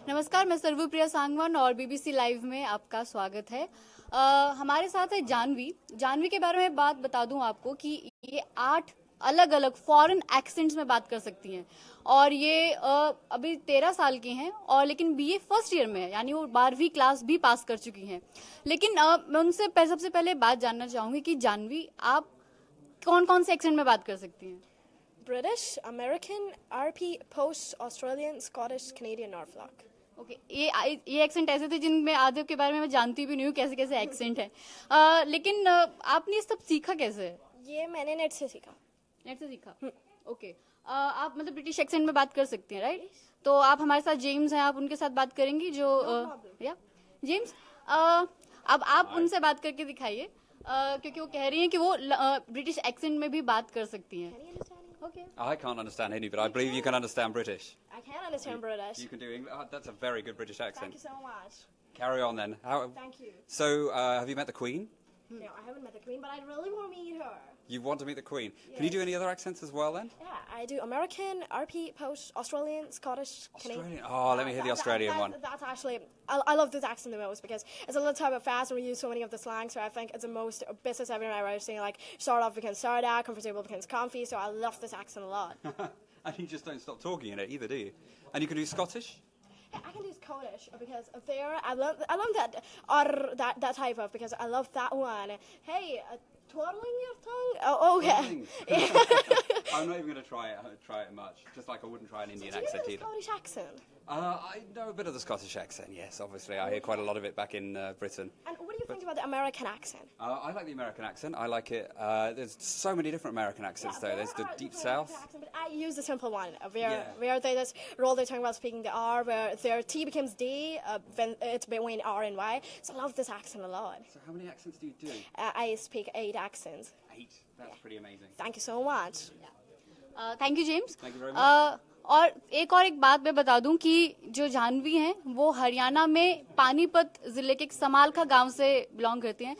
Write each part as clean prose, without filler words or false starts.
नमस्कार, मैं सर्वप्रिया सांगवान और बीबीसी लाइव में आपका स्वागत है। हमारे साथ है जानवी। जानवी के बारे में बात बता दूं आपको कि ये 8 अलग अलग फॉरेन एक्सेंट्स में बात कर सकती हैं और ये अभी 13 साल की हैं और लेकिन बीए फर्स्ट ईयर में है, यानी वो 12वीं क्लास भी पास कर चुकी हैं। लेकिन मैं उनसे सबसे पहले बात जानना चाहूंगी कि जानवी, आप कौन कौन से एक्सेंट में बात कर सकती हैं? British, American, RP, Post, Australian, Scottish, Canadian, Norfolk. Okay, ये एक्सेंट ऐसे थे जिनमें आधे के बारे में मैं जानती भी नहीं हूँ कैसे कैसे एक्सेंट है। लेकिन आपने ये सब सीखा कैसे? ये मैंने नेट से सीखा। नेट से सीखा? ओके। आप मतलब ब्रिटिश एक्सेंट में बात कर सकती हैं, राइट? तो आप हमारे साथ जेम्स हैं, आप उनके साथ बात करेंगी जो या जेम्स, अब आप उनसे बात करके दिखाइए क्योंकि वो कह रही हैं कि वो ब्रिटिश एक्सेंट में भी बात कर सकती हैं। Okay. I can't understand any, but I believe you can understand British. I can understand British. You can do English. Oh, that's a very good British accent. Thank you so much. Carry on then. Thank you. So, have you met the Queen? No, I haven't met the Queen, but I really want to meet her. You want to meet the Queen? Yes. Can you do any other accents as well then? Yeah, I do American, RP, Post, Australian, Scottish, Australian. Canadian. Oh, let me hear the Australian one. That's actually, I love this accent the most because it's a little type of fast and we use so many of the slang, so I think it's the most business I've ever seen. Like, start off becomes start out, comfortable becomes comfy, so I love this accent a lot. And you just don't stop talking in it either, do you? And you can do Scottish? Yeah, I can do Scottish because I love that type of because I love that one. Hey, twirling your tongue? Oh, okay. I'm not even going to try it much. Just like I wouldn't try an Indian accent Do you either. know the Scottish accent? I know a bit of the Scottish accent, yes, obviously. I hear quite a lot of it back in Britain. And what do you think about the American accent? I like the American accent. I like it. There's so many different American accents, though. There's the Deep South. Accent, but I use the simple one, where they just roll their tongue while speaking the R, where their T becomes D, when it's between R and Y. So I love this accent a lot. So how many accents do you do? I speak 8 accents. 8. That's pretty amazing. Thank you so much. Thank you James. Thank you very much. और एक बात मैं बता दूं कि जो जानवी हैं वो हरियाणा में पानीपत जिले के एक समालखा गांव से बिलोंग करती हैं।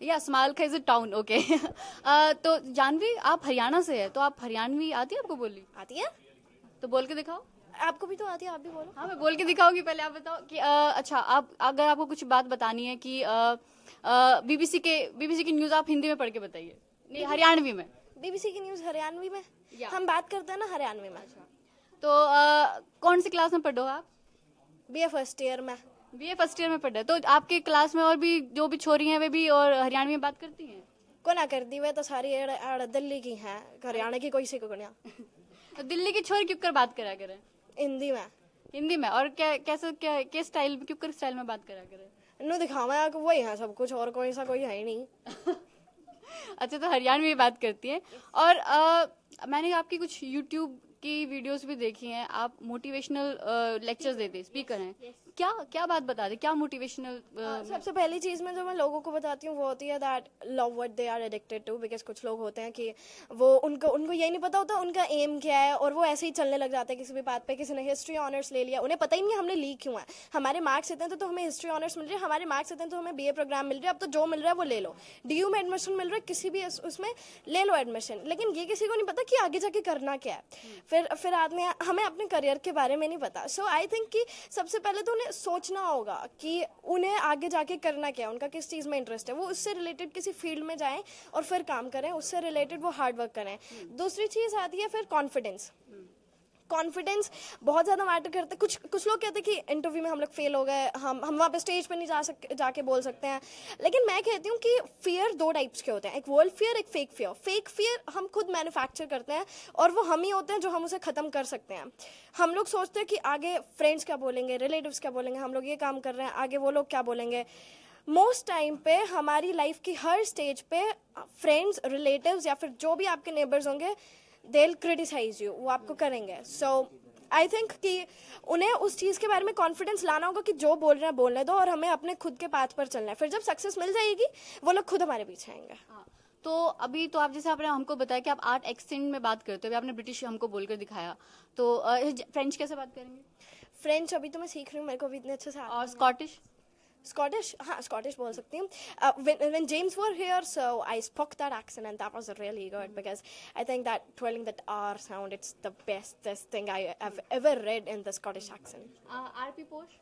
या Samalkha is a town, okay. तो जानवी, आप हरियाणा से है, तो आप हरियाणवी आती है आपको बोली? आती है? तो बोल के दिखाओ। आपको भी तो आती है, आप भी बोलो। हाँ, मैं बोल के दिखाऊंगी। पहले आप बताओ कि अच्छा, आप अगर आपको कुछ बात बतानी है कि बीबीसी की न्यूज आप हिंदी में पढ़ के बताइए, नहीं हरियाणवी में। बीबीसी की न्यूज हरियाणवी में? हम बात करते हैं ना हरियाणवी में। तो कौन सी क्लास में पढ़ो आप? बीए फर्स्ट ईयर में। बीए फर्स्ट ईयर में पढ़ रहे, तो आपके क्लास में और भी जो भी छोरी हैं वे भी और हरियाणवी में बात करती हैं? को ना करती, वे तो सारी दिल्ली की हैं, हरियाणा की कोई सी को नहीं। तो दिल्ली की छोरी क्यों कर बात करा करें हिंदी में? हिंदी में? और क्या स्टाइल में, क्यों स्टाइल में बात करा करें? नो दिखावा वही है सब कुछ, और कोई सा कोई है ही नहीं। अच्छा, तो हरियाणवी में बात करती है। और मैंने आपकी कुछ यूट्यूब की वीडियोस भी देखी हैं, आप मोटिवेशनल लेक्चर्स देते, स्पीकर हैं। क्या बात बता दे, क्या मोटिवेशनल? सबसे पहली चीज में जो मैं लोगों को बताती हूँ वो होती है that love what they are addicted to. Because कुछ लोग होते हैं कि वो उनको यही नहीं पता होता उनका एम क्या है, और वो ऐसे ही चलने लग जाते हैं किसी भी बात पे। किसी ने हिस्ट्री ऑनर्स ले लिया, उन्हें पता ही नहीं हमने ली क्यों है। हमारे मार्क्स इतने तो हमें हिस्ट्री ऑनर्स मिल रही है, हमारे मार्क्स इतने तो हमें बीए प्रोग्राम मिल रहा है, अब तो जो मिल रहा है वो ले लो। डीयू में एडमिशन मिल रहा है, किसी भी उसमें ले लो एडमिशन। लेकिन ये किसी को नहीं पता कि आगे जाके करना क्या है। फिर आदमी, हमें अपने करियर के बारे में नहीं पता। सो आई थिंक कि सबसे पहले तो उन्हें सोचना होगा कि उन्हें आगे जाके करना क्या है, उनका किस चीज में इंटरेस्ट है, वो उससे रिलेटेड किसी फील्ड में जाएं और फिर काम करें, उससे रिलेटेड वो हार्ड वर्क करें। दूसरी चीज आती है फिर कॉन्फिडेंस। कॉन्फिडेंस बहुत ज़्यादा मैटर करता है। कुछ लोग कहते हैं कि इंटरव्यू में हम लोग फेल हो गए, हम वहाँ पे स्टेज पे नहीं जाके बोल सकते हैं। लेकिन मैं कहती हूँ कि फियर 2 टाइप्स के होते हैं, एक वर्ल्ड फियर, एक फेक फियर। फेक फियर हम खुद मैन्युफैक्चर करते हैं और वो हम ही होते हैं जो हम उसे ख़त्म कर सकते हैं। हम लोग सोचते हैं कि आगे फ्रेंड्स क्या बोलेंगे, रिलेटिव्स क्या बोलेंगे, हम लोग ये काम कर रहे हैं, आगे वो लोग क्या बोलेंगे। मोस्ट टाइम पे हमारी लाइफ की हर स्टेज पे फ्रेंड्स, रिलेटिव्स या फिर जो भी आपके नेबर्स होंगे, they'll criticize you, वो आपको करेंगे। So I think कि उन्हें उस चीज़ के बारे में कॉन्फिडेंस लाना होगा कि जो बोल रहे हैं बोलने दो, और हमें अपने खुद के पाथ पर चलना है। फिर जब सक्सेस मिल जाएगी वो लोग खुद हमारे पीछे आएंगे। तो अभी तो आप जैसे आपने हमको बताया कि आप 8 एक्सेंट में बात करते हो, आपने ब्रिटिश हमको बोलकर दिखाया, तो फ्रेंच कैसे बात करेंगे? फ्रेंच अभी तो मैं सीख रही हूँ, मेरे को भी इतने अच्छे से। और स्कॉटिश? Scottish, हाँ Scottish बोल सकती हूँ. When James were here, so I spoke that accent and that was really good because I think that twirling that R sound, it's the bestest thing I have ever read in the Scottish accent. RP Posh.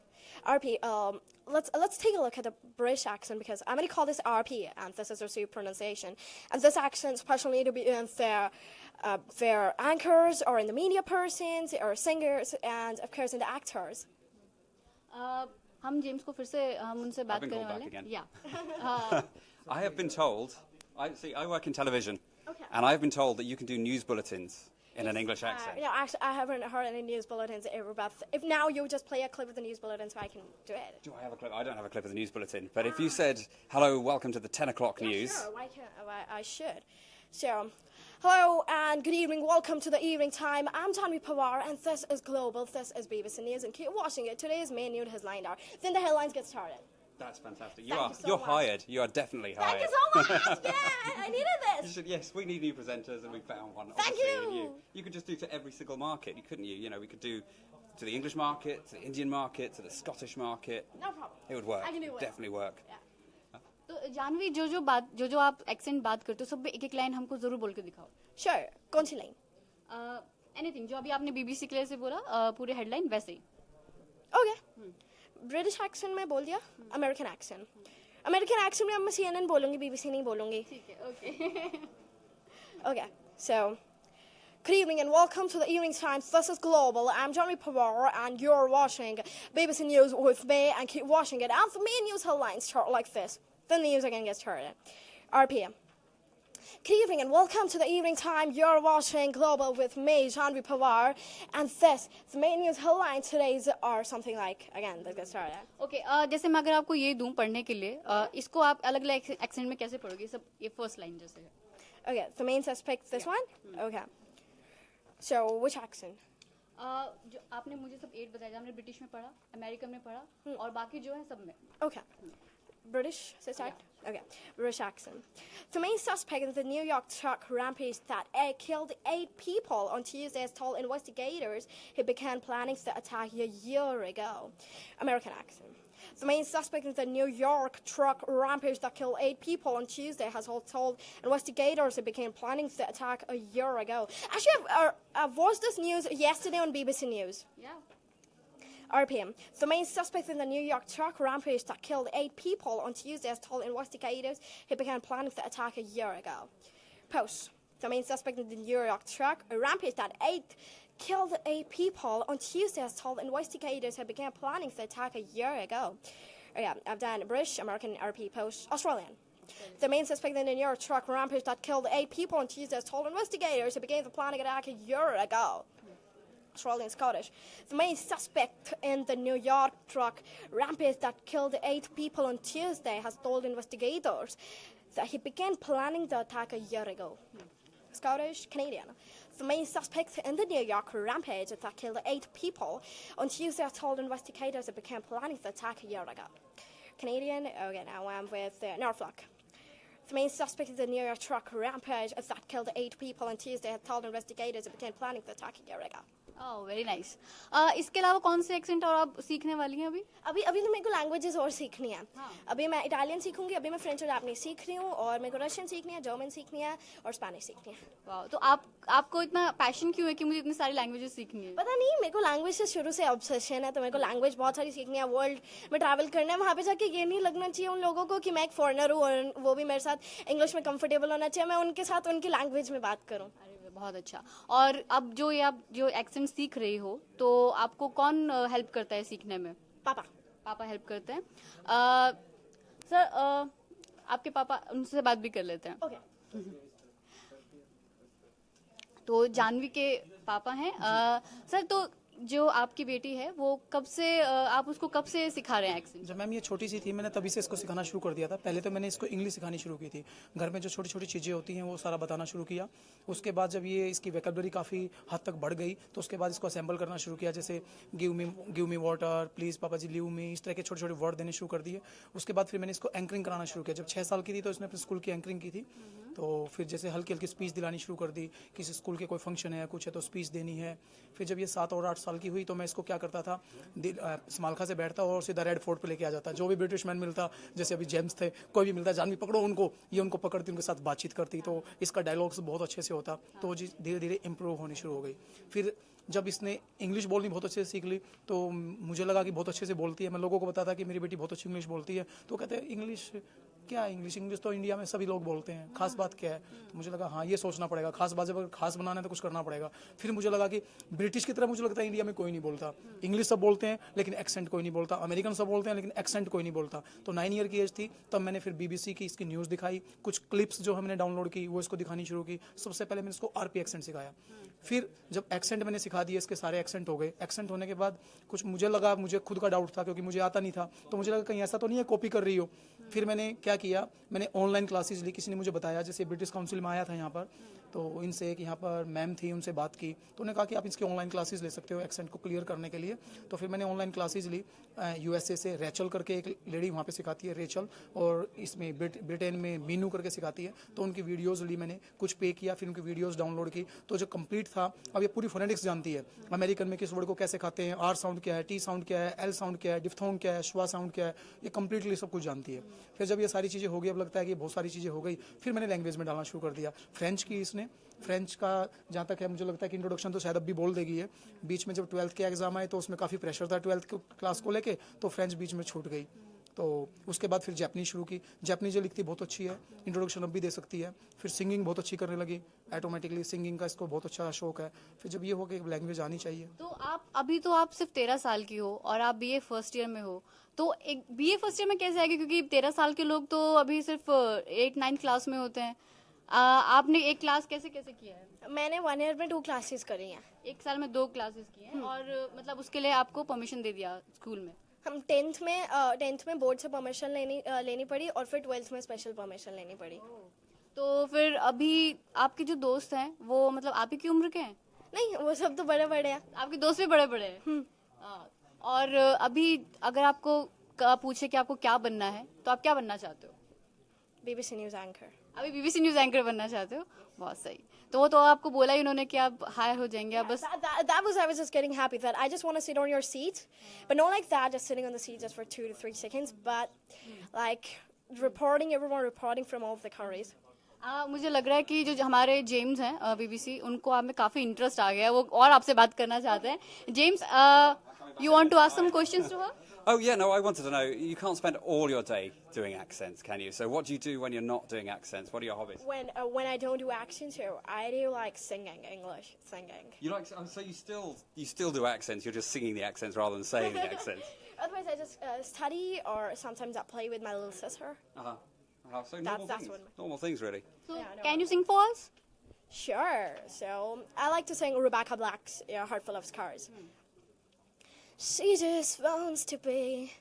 RP, let's take a look at the British accent because I'm going to call this RP and this is received pronunciation. And this accent especially to be in their anchors or in the media persons or singers and of course in the actors. हम James को फिर से हम उनसे बात been करने called वाले back हैं. again. Yeah. I have been told, I work in television, Okay. and I've been told that you can do news bulletins in an English accent. Yeah, actually, I haven't heard any news bulletins ever, but if now you just play a clip of the news bulletin so I can do it. Do I have a clip? I don't have a clip of the news bulletin, but if you said, hello, welcome to the 10 o'clock news. Sure, why can't I should. So, hello and good evening, welcome to the evening time. I'm Tanvi Pawar and this is Global, this is BBC News and keep watching it. Today's main news headline are. Then the headlines get started. That's fantastic. Thank you so You're much. hired. You are definitely hired. Thank you so much! Yeah, I needed You this! should, yes, we need new presenters, and we found one. Thank obviously, you. in You could just do to every single market, couldn't you? You know, we could do to the English market, to the Indian market, to the Scottish market. No problem. It would work. I can do it. Definitely work. Yeah. तो जानवी जो आप accent बात करते हो सब में एक एक लाइन हमको जरूर बोल के दिखाओ. Sure, कौन सी लाइन? एनीथिंग जो अभी आपने बीबीसी के लिए से बोला पूरे हेडलाइन वैसे ही. Okay. British accent में बोल दिया, American accent. American accent में अब मैं CNN बोलूँगी, BBC नहीं बोलूँगी. ठीक है. Okay. Okay, so good evening and welcome to the Evening Times. This is Global. I'm Johnny Pawar and you're watching BBC News with me and keep watching it. And the main news headlines start like this. Then the news again gets started. RPM. Good evening and welcome to the Evening Time. You're watching Global with me, Janvi Pawar. And the main news headlines today are something like, again, let's get started. Okay. जैसे मैं अगर आपको ये दूं पढ़ने के लिए इसको आप अलग अलग एक्सेंट में कैसे पढ़ोगे? सब ये फर्स्ट लाइन जैसे है. Okay, the main suspect, this one? Okay. So, which accent? जो आपने मुझे सब 8 बताया, हमने ब्रिटिश में पढ़ा, अमेरिकन में पढ़ा और बाकी जो है सब में. Okay. British, is it start? Okay, British accent. The main suspect in the New York truck rampage that killed 8 people on Tuesday has told investigators he began planning the attack a year ago. American accent. The main suspect in the New York truck rampage that killed 8 people on Tuesday has told investigators he began planning the attack a year ago. Actually, I've watched this news yesterday on BBC News. Yeah. RPM. The main suspect in the New York truck rampage that killed 8 people on Tuesday has told investigators he began planning the attack a year ago. Post. The main suspect in the New York truck rampage that killed 8 people on Tuesday has told investigators he began planning the attack a year ago. Yeah, I've done British, American, RP, Post, Australian. The main suspect in the New York truck rampage that killed 8 people on Tuesday has told investigators he began the planning attack a year ago. Australian Scottish. The main suspect in the New York truck rampage that killed 8 people on Tuesday has told investigators that he began planning the attack a year ago. Scottish, Canadian. The main suspect in the New York rampage that killed 8 people on Tuesday has told investigators he began planning the attack a year ago. Canadian, okay, now I'm with Norfolk. The main suspect in the New York truck rampage that killed 8 people on Tuesday has told investigators he began planning the attack a year ago. Oh very nice. इसके अलावा कौन से accent और आप सीखने वाली हैं अभी? अभी तो मेरे को लैंग्वेजेस और सीखनी है. हाँ. अभी मैं इटालियन सीखूंगी, अभी मैं फ्रेंच और जापानीज सीख रही हूँ और मेरे को रशियन सीखनी है, जर्मन सीखनी है और स्पेनिश सीखनी है. वाह. तो आपको इतना पैशन क्यों है कि मुझे इतनी सारी लैंग्वेजेस सीखनी है? पता नहीं, मेरे को लैंग्वेज से शुरू से ऑब्सेशन है, तो मेरे को लैंग्वेज बहुत सारी सीखनी है. वर्ल्ड में ट्रैवल करना है, वहाँ पे जाके ये नहीं लगना चाहिए उन लोगों को कि मैं एक फॉरेनर हूँ और वो भी मेरे साथ इंग्लिश में कंफर्टेबल होना चाहिए. मैं उनके साथ उनकी लैंग्वेज में बात करूँ. बहुत अच्छा. और अब आप जो एक्सेंट सीख रही हो तो आपको कौन हेल्प करता है सीखने में? पापा हेल्प करते हैं. सर आपके पापा, उनसे बात भी कर लेते हैं. ओके. तो जानवी के पापा हैं. सर तो जो आपकी बेटी है वो कब से आप उसको कब से सिखा रहे हैं एक्सेंट? जब मैम ये छोटी सी थी मैंने तभी से इसको सिखाना शुरू कर दिया था. पहले तो मैंने इसको इंग्लिश सिखानी शुरू की थी. घर में जो छोटी छोटी चीज़ें होती हैं वो सारा बताना शुरू किया. उसके बाद जब ये इसकी वोकैबुलरी काफ़ी हद तक बढ़ गई तो उसके बाद इसको असेंबल करना शुरू किया. जैसे गिव मी वाटर, प्लीज़ पापा जी लीव मी, इस तरह के छोटे छोटे वर्ड देने शुरू कर दिए. उसके बाद फिर मैंने इसको एंकरिंग कराना शुरू किया. जब 6 साल की थी तो इसने अपने स्कूल की एंकरिंग की थी. तो फिर जैसे हल्की हल्की स्पीच दिलानी शुरू कर दी. किसी स्कूल के कोई फंक्शन है, कुछ है तो स्पीच देनी है. फिर जब ये 7 और 8 साल की हुई तो मैं इसको क्या करता था, समालखा से बैठता और सीधा रेड फोर्ट पे लेके आ जाता। जो भी ब्रिटिश मैन मिलता, जैसे अभी जेम्स थे, कोई भी मिलता, जानवी पकड़ो उनको, ये उनको पकड़ती, उनके साथ बातचीत करती, तो इसका डायलॉग्स बहुत अच्छे से होता। तो वो चीज़ धीरे धीरे इम्प्रूव होनी शुरू हो गई। फिर जब इसने इंग्लिश बोलनी बहुत अच्छे से सीख ली तो मुझे लगा कि बहुत अच्छे से बोलती है। मैं लोगों को बताता कि मेरी बेटी बहुत अच्छी इंग्लिश बोलती है, तो कहते हैं इंग्लिश क्या है, इंग्लिश तो इंडिया में सभी लोग बोलते हैं, खास बात क्या है। तो मुझे लगा हाँ ये सोचना पड़ेगा, खास बात जब अगर खास बनाना है तो कुछ करना पड़ेगा। फिर मुझे लगा कि ब्रिटिश की तरह मुझे लगता है इंडिया में कोई नहीं बोलता, इंग्लिश सब बोलते हैं लेकिन एक्सेंट कोई नहीं बोलता, अमेरिकन सब बोलते हैं लेकिन एक्सेंट कोई नहीं बोलता। तो 9 ईयर की एज थी तब मैंने फिर BBC की इसकी न्यूज़ दिखाई, कुछ क्लिप्स जो हमने डाउनलोड की वो इसको दिखानी शुरू की। सबसे पहले मैंने इसको RP एक्सेंट सिखाया। फिर जब एक्सेंट मैंने सिखा दिए, इसके सारे एक्सेंट हो गए। एक्सेंट होने के बाद कुछ मुझे लगा, मुझे खुद का डाउट था क्योंकि मुझे आता नहीं था, तो मुझे लगा कहीं ऐसा तो नहीं है कॉपी कर रही हो। फिर मैंने क्या किया, मैंने ऑनलाइन क्लासेस ली, किसी ने मुझे बताया, जैसे ब्रिटिश काउंसिल में आया था यहाँ पर, तो इनसे एक यहाँ पर मैम थी, उनसे बात की, तो उन्होंने कहा कि आप इसकी ऑनलाइन क्लासेस ले सकते हो एक्सेंट को क्लियर करने के लिए। तो फिर मैंने ऑनलाइन क्लासेस ली। USA से रेचल करके एक लेडी वहाँ पे सिखाती है, रेचल, और इसमें ब्रिटेन में मीनू करके सिखाती है। तो उनकी वीडियोज़ ली मैंने, कुछ पे किया, फिर उनकी वीडियोज़ डाउनलोड की। तो जो कंप्लीट था, अब ये पूरी फोनेटिक्स जानती है, अमेरिकन में किस वर्ड को कैसे खाते हैं, R साउंड क्या है, T साउंड क्या है, L साउंड क्या है, डिफ्थोंग क्या है, श्वा साउंड क्या है, ये कंप्लीटली सब कुछ जानती है। फिर जब ये सारी चीज़ें हो गई, अब लगता है कि बहुत सारी चीज़ें हो गई, फिर मैंने लैंग्वेज में डालना शुरू कर दिया। फ्रेंच की इसने, फ्रेंच का जहाँ तक है मुझे लगता है कि इंट्रोडक्शन तो शायद अब भी बोल देगी है। बीच में जब 12th के एग्जाम आए तो उसमें काफ़ी प्रेशर था 12th क्लास को लेके, तो फ्रेंच बीच में छूट गई। तो उसके बाद फिर जैपनीज शुरू की। जैपनीज जो लिखती बहुत अच्छी है, इंट्रोडक्शन अब भी दे सकती है। फिर सिंगिंग बहुत अच्छी करने लगी, ऑटोमेटिकली सिंगिंग का इसको बहुत अच्छा शौक है। फिर जब ये हो कि लैंग्वेज आनी चाहिए। तो आप सिर्फ 13 साल की हो और आप BA फर्स्ट ईयर में हो, तो एक BA फर्स्ट ईयर में कैसे आएगी, क्योंकि 13 साल के लोग तो अभी सिर्फ 8-9 क्लास में होते हैं। आपने एक क्लास कैसे कैसे किया है? मैंने 1 ईयर में 2 क्लासेस करी हैं। एक साल में 2 क्लासेस की हैं, और मतलब उसके लिए आपको परमिशन दे दिया स्कूल में? हम 10th में बोर्ड से परमिशन लेनी पड़ी, और फिर 12th में स्पेशल परमिशन लेनी पड़ी। तो फिर अभी आपके जो दोस्त हैं वो मतलब आप ही की उम्र के हैं? नहीं, वो सब तो बड़े बड़े हैं। आपके दोस्त भी बड़े बड़े हैं? और अभी अगर आपको पूछे कि आपको क्या बनना है, तो आप क्या बनना चाहते हो? BBC news anchor. अभी BBC न्यूज़ एंकर बनना चाहते हो? बहुत सही। तो वो तो आपको बोला ही उन्होंने कि आप हायर हो जाएंगे, आप बस I was just getting happy that I just want to sit on your seat, but not like that, just sitting on the seat just for 2 to 3 seconds, but like everyone reporting from all of the countries. मुझे लग रहा है कि जो हमारे James हैं BBC, उनको आप में काफ़ी इंटरेस्ट आ गया है, वो और आपसे बात करना चाहते हैं। James, you want to ask some questions to her? Oh, yeah, no, I wanted to know, you can't spend all your day doing accents, can you? So what do you do when you're not doing accents? What are your hobbies? When I don't do accents, I do like singing English, singing. You like, so you still do accents, you're just singing the accents rather than saying the accents? Otherwise, I just study, or sometimes I play with my little sister. Uh-huh. So That's normal things, really. So, Yeah, no. can you sing for us? Sure. So I like to sing Rebecca Black's Heart Full of Scars. She just wants to be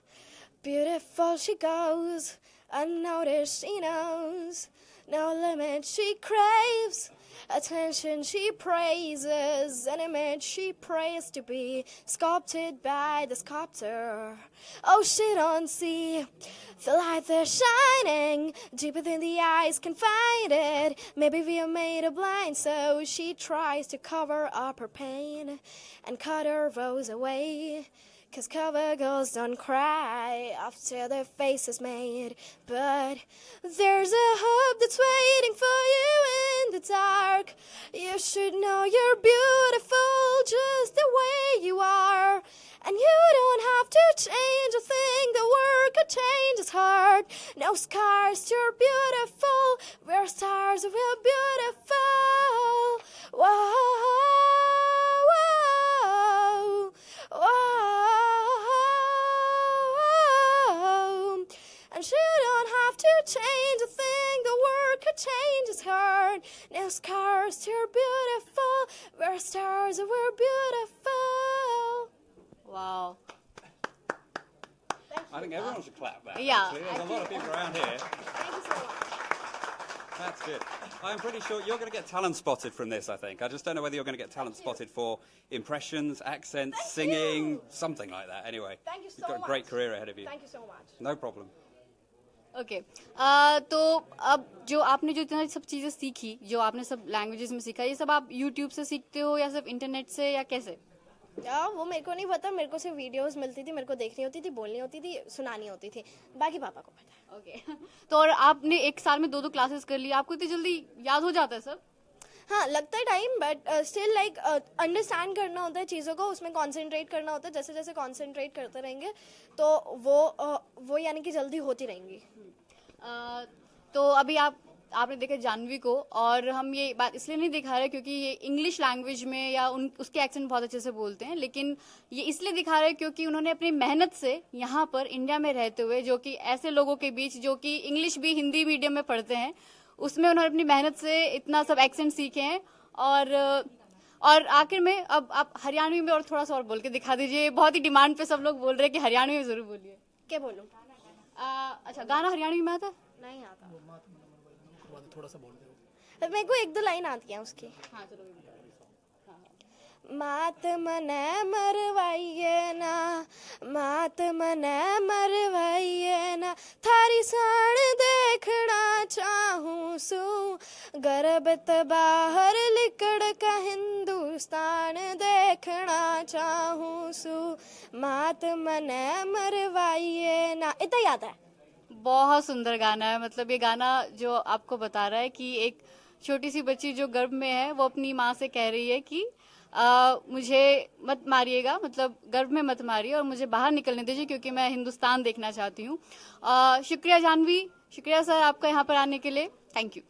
beautiful. She goes unnoticed. She knows no limit. She craves attention. She praises an image. She prays to be sculpted by the sculptor. Oh, she don't see the light that's shining deeper than the eyes can find it. Maybe we are made of blind, so she tries to cover up her pain and cut her rose away. 'Cause cover girls don't cry after their face is made. But there's a hope that's waiting for you in the dark. You should know you're beautiful just the way you are. And you don't have to change a thing. The work could change his heart. No scars, you're beautiful. We're stars, we're beautiful. Whoa, whoa, whoa. And you don't have to change a thing. The work could change his heart. No scars, you're beautiful. We're stars, we're beautiful. Wow. I think everyone should clap that. Yeah. Actually. There's a lot of people around here. Thank you so much. That's good. I'm pretty sure you're going to get talent spotted from this, I think. I just don't know whether you're going to get talent spotted for impressions, accents, Thank singing, you. something like that. Anyway, Thank you so you've got a much. great career ahead of you. Thank you so much. No problem. Okay तो अब जो आपने जो इतना सब चीज़ें सीखी, जो आपने सब लैंग्वेजेस में सीखा, ये सब आप यूट्यूब से सीखते हो या सिर्फ इंटरनेट से, या कैसे? वो मेरे को नहीं पता, मेरे को सिर्फ वीडियोस मिलती थी, मेरे को देखनी होती थी, बोलनी होती थी, सुनानी होती थी, बाकी पापा को पता है। ओके तो और आपने एक साल में 2 क्लासेस कर ली, आपको इतनी जल्दी याद हो जाता है सब? हाँ लगता है time, but still like understand करना होता है चीज़ों को, उसमें कंसंट्रेट करना होता है, जैसे जैसे कंसंट्रेट करते रहेंगे तो वो यानी कि जल्दी होती रहेंगी। तो अभी आपने देखा जानवी को, और हम ये बात इसलिए नहीं दिखा रहे क्योंकि ये इंग्लिश लैंग्वेज में या उसके एक्सेंट बहुत अच्छे से बोलते हैं, लेकिन ये इसलिए दिखा रहे क्योंकि उन्होंने अपनी मेहनत से यहाँ पर इंडिया में रहते हुए, जो कि ऐसे लोगों के बीच जो कि इंग्लिश भी हिंदी मीडियम में पढ़ते हैं, उसमें उन्होंने अपनी मेहनत से इतना सब एक्सेंट सीखे हैं। और आखिर में अब आप हरियाणवी में और थोड़ा सा और बोल के दिखा दीजिए, बहुत ही डिमांड पे सब लोग बोल रहे हैं कि हरियाणवी में जरूर बोलिए। क्या बोलूँ? अच्छा गाना हरियाणवी में आता है? नहीं आता, थोड़ा सा बोल दो। मेरे को 1-2 लाइन आती है उसकी। हाँ चलो। मात मने मरवाइए ना, मात मने मरवाइए ना, थारी साण देखना चाहूं सू, गर्भत बाहर लिकड़ का हिंदुस्तान देखना चाहूं सू, मात मने मरवाइए ना। इतना याद है। बहुत सुंदर गाना है, मतलब ये गाना जो आपको बता रहा है कि एक छोटी सी बच्ची जो गर्भ में है वो अपनी माँ से कह रही है कि मुझे मत मारिएगा, मतलब गर्भ में मत मारिए और मुझे बाहर निकलने दीजिए क्योंकि मैं हिंदुस्तान देखना चाहती हूँ। शुक्रिया जानवी, शुक्रिया सर आपका यहाँ पर आने के लिए, थैंक यू।